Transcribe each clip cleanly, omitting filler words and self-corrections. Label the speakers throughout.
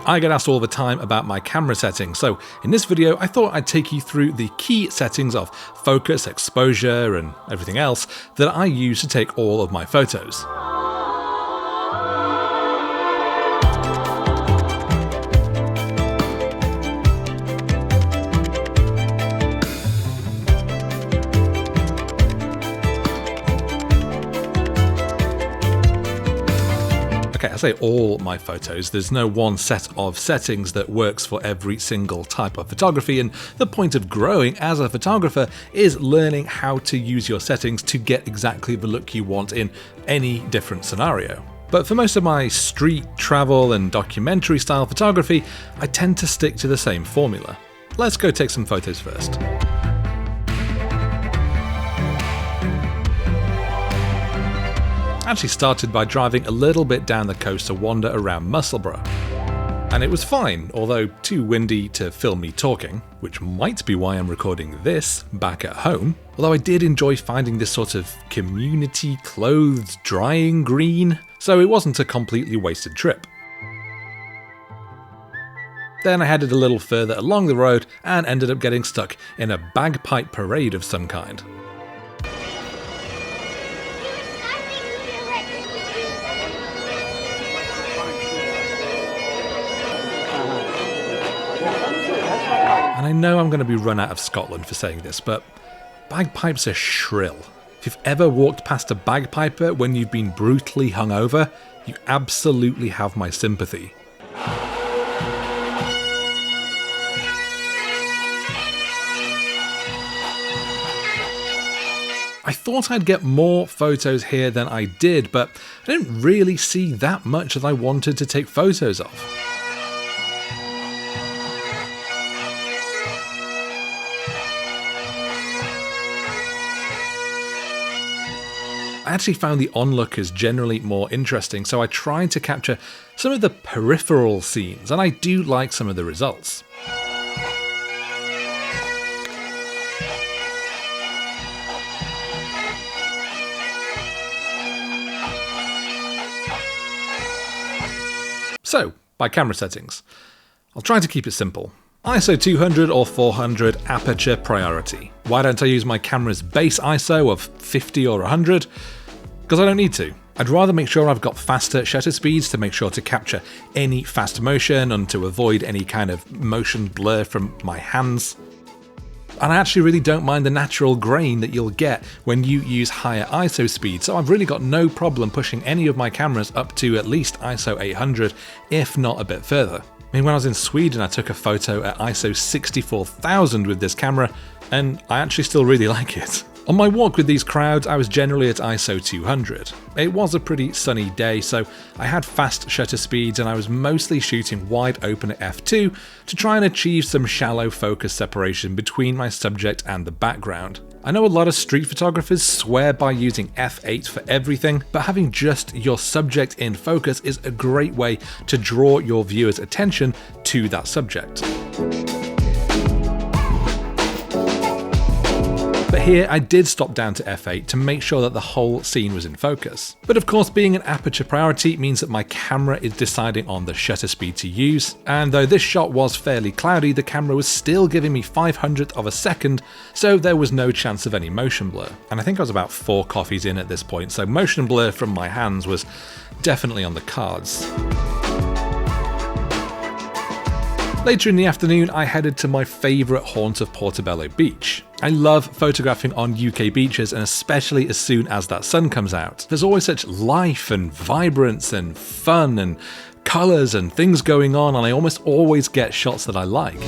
Speaker 1: I get asked all the time about my camera settings, so in this video I thought I'd take you through the key settings of focus, exposure, and everything else that I use to take all of my photos. I say all my photos, there's no one set of settings that works for every single type of photography, and the point of growing as a photographer is learning how to use your settings to get exactly the look you want in any different scenario. But for most of my street, travel and documentary style photography, I tend to stick to the same formula. Let's go take some photos first. Actually started by driving a little bit down the coast to wander around Musselburgh. And it was fine, although too windy to film me talking, which might be why I'm recording this back at home. Although I did enjoy finding this sort of community clothes drying green, so it wasn't a completely wasted trip. Then I headed a little further along the road and ended up getting stuck in a bagpipe parade of some kind. And I know I'm going to be run out of Scotland for saying this, but bagpipes are shrill. If you've ever walked past a bagpiper when you've been brutally hungover, you absolutely have my sympathy. I thought I'd get more photos here than I did, but I didn't really see that much that I wanted to take photos of. I actually found the onlookers generally more interesting, so I tried to capture some of the peripheral scenes, and I do like some of the results. So, by camera settings, I'll try to keep it simple. ISO 200 or 400 aperture priority. Why don't I use my camera's base ISO of 50 or 100? Because I don't need to. I'd rather make sure I've got faster shutter speeds to make sure to capture any fast motion and to avoid any kind of motion blur from my hands. And I actually really don't mind the natural grain that you'll get when you use higher ISO speed, so I've really got no problem pushing any of my cameras up to at least ISO 800, if not a bit further. I mean, when I was in Sweden, I took a photo at ISO 64,000 with this camera, and I actually still really like it. On my walk with these crowds, I was generally at ISO 200. It was a pretty sunny day, so I had fast shutter speeds and I was mostly shooting wide open at f2 to try and achieve some shallow focus separation between my subject and the background. I know a lot of street photographers swear by using f8 for everything, but having just your subject in focus is a great way to draw your viewer's attention to that subject. But here I did stop down to f8 to make sure that the whole scene was in focus. But of course, being an aperture priority means that my camera is deciding on the shutter speed to use, and though this shot was fairly cloudy, the camera was still giving me 500th of a second, so there was no chance of any motion blur. And I think I was about 4 coffees in at this point, so motion blur from my hands was definitely on the cards. Later in the afternoon, I headed to my favourite haunt of Portobello Beach. I love photographing on UK beaches, and especially as soon as that sun comes out. There's always such life and vibrance and fun and colours and things going on, and I almost always get shots that I like.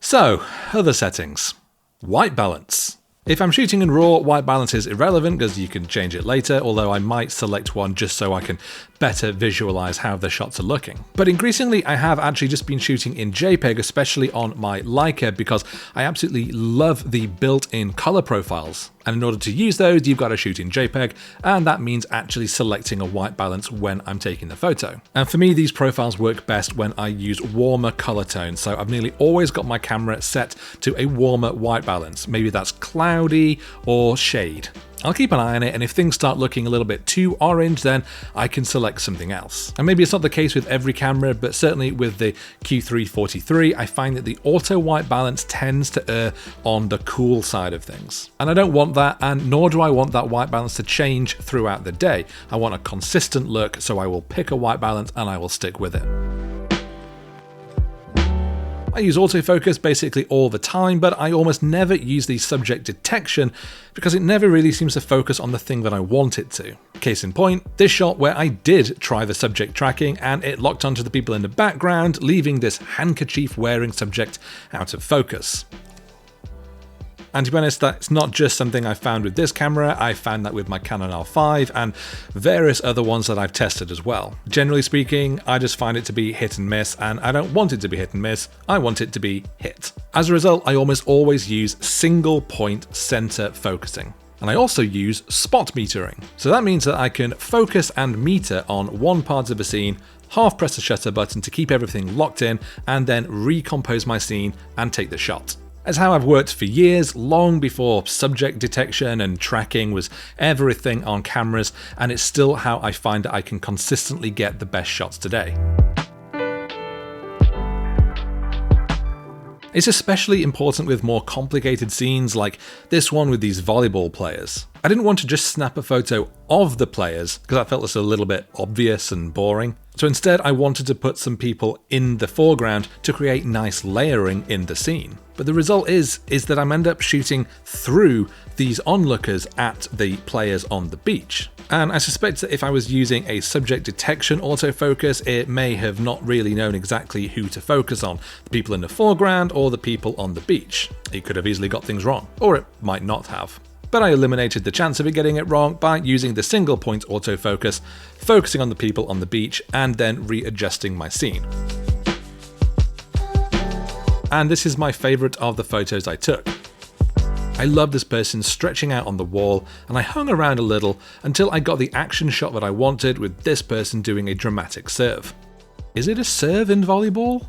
Speaker 1: So, other settings. White balance. If I'm shooting in RAW, white balance is irrelevant because you can change it later, although I might select one just so I can better visualize how the shots are looking. But increasingly, I have actually just been shooting in JPEG, especially on my Leica, because I absolutely love the built-in color profiles. And in order to use those, you've got to shoot in JPEG, and that means actually selecting a white balance when I'm taking the photo. And for me, these profiles work best when I use warmer color tones, so I've nearly always got my camera set to a warmer white balance. Maybe that's cloudy or shade. I'll keep an eye on it, and if things start looking a little bit too orange, then I can select something else. And maybe it's not the case with every camera, but certainly with the Q343, I find that the auto white balance tends to err on the cool side of things. And I don't want that, and nor do I want that white balance to change throughout the day. I want a consistent look, so I will pick a white balance and I will stick with it. I use autofocus basically all the time, but I almost never use the subject detection because it never really seems to focus on the thing that I want it to. Case in point, this shot where I did try the subject tracking and it locked onto the people in the background, leaving this handkerchief wearing subject out of focus. And to be honest, that's not just something I found with this camera, I found that with my Canon R5 and various other ones that I've tested as well. Generally speaking, I just find it to be hit and miss, and I don't want it to be hit and miss, I want it to be hit. As a result, I almost always use single point center focusing. And I also use spot metering. So that means that I can focus and meter on one part of a scene, half press the shutter button to keep everything locked in, and then recompose my scene and take the shot. It's how I've worked for years, long before subject detection and tracking was ever a thing on cameras, and it's still how I find that I can consistently get the best shots today. It's especially important with more complicated scenes like this one with these volleyball players. I didn't want to just snap a photo of the players because I felt this a little bit obvious and boring. So instead I wanted to put some people in the foreground to create nice layering in the scene. But the result is that I end up shooting through these onlookers at the players on the beach. And I suspect that if I was using a subject detection autofocus, it may have not really known exactly who to focus on, the people in the foreground or the people on the beach. It could have easily got things wrong, or it might not have. But I eliminated the chance of it getting it wrong by using the single point autofocus, focusing on the people on the beach, and then readjusting my scene. And this is my favourite of the photos I took. I love this person stretching out on the wall, and I hung around a little until I got the action shot that I wanted with this person doing a dramatic serve. Is it a serve in volleyball?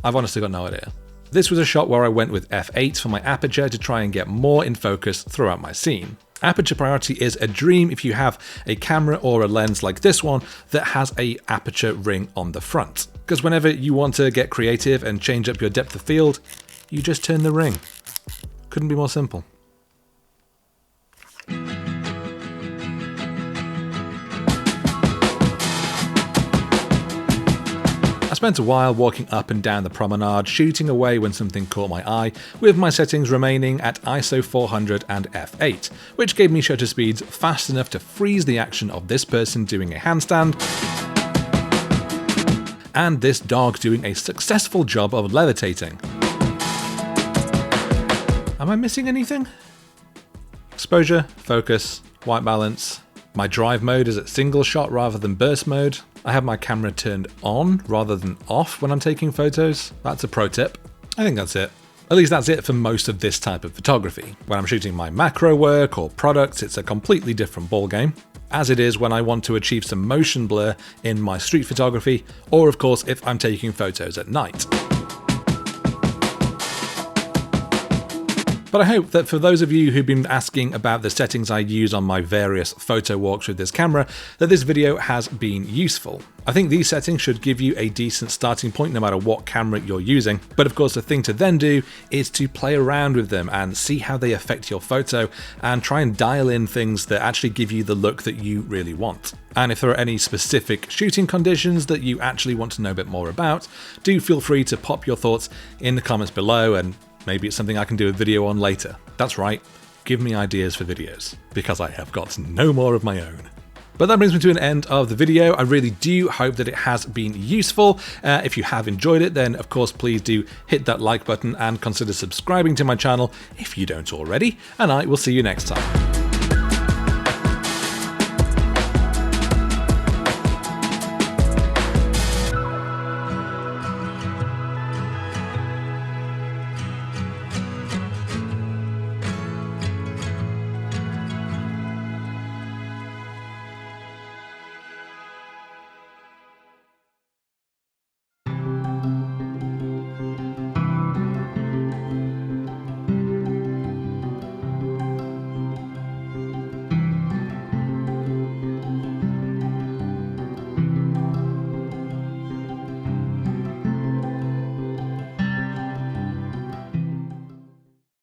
Speaker 1: I've honestly got no idea. This was a shot where I went with f8 for my aperture to try and get more in focus throughout my scene. Aperture priority is a dream if you have a camera or a lens like this one that has a aperture ring on the front. Because whenever you want to get creative and change up your depth of field, you just turn the ring. Couldn't be more simple. I spent a while walking up and down the promenade, shooting away when something caught my eye, with my settings remaining at ISO 400 and f8, which gave me shutter speeds fast enough to freeze the action of this person doing a handstand, and this dog doing a successful job of levitating. Am I missing anything? Exposure, focus, white balance. My drive mode is at single shot rather than burst mode. I have my camera turned on rather than off when I'm taking photos. That's a pro tip. I think that's it. At least that's it for most of this type of photography. When I'm shooting my macro work or products, it's a completely different ballgame, as it is when I want to achieve some motion blur in my street photography, or of course if I'm taking photos at night. But I hope that for those of you who've been asking about the settings I use on my various photo walks with this camera, that this video has been useful. I think these settings should give you a decent starting point no matter what camera you're using, but of course the thing to then do is to play around with them and see how they affect your photo and try and dial in things that actually give you the look that you really want. And if there are any specific shooting conditions that you actually want to know a bit more about, do feel free to pop your thoughts in the comments below, and maybe it's something I can do a video on later. That's right, give me ideas for videos, because I have got no more of my own. But that brings me to an end of the video. I really do hope that it has been useful. If you have enjoyed it, then of course please do hit that like button and consider subscribing to my channel if you don't already, and I will see you next time.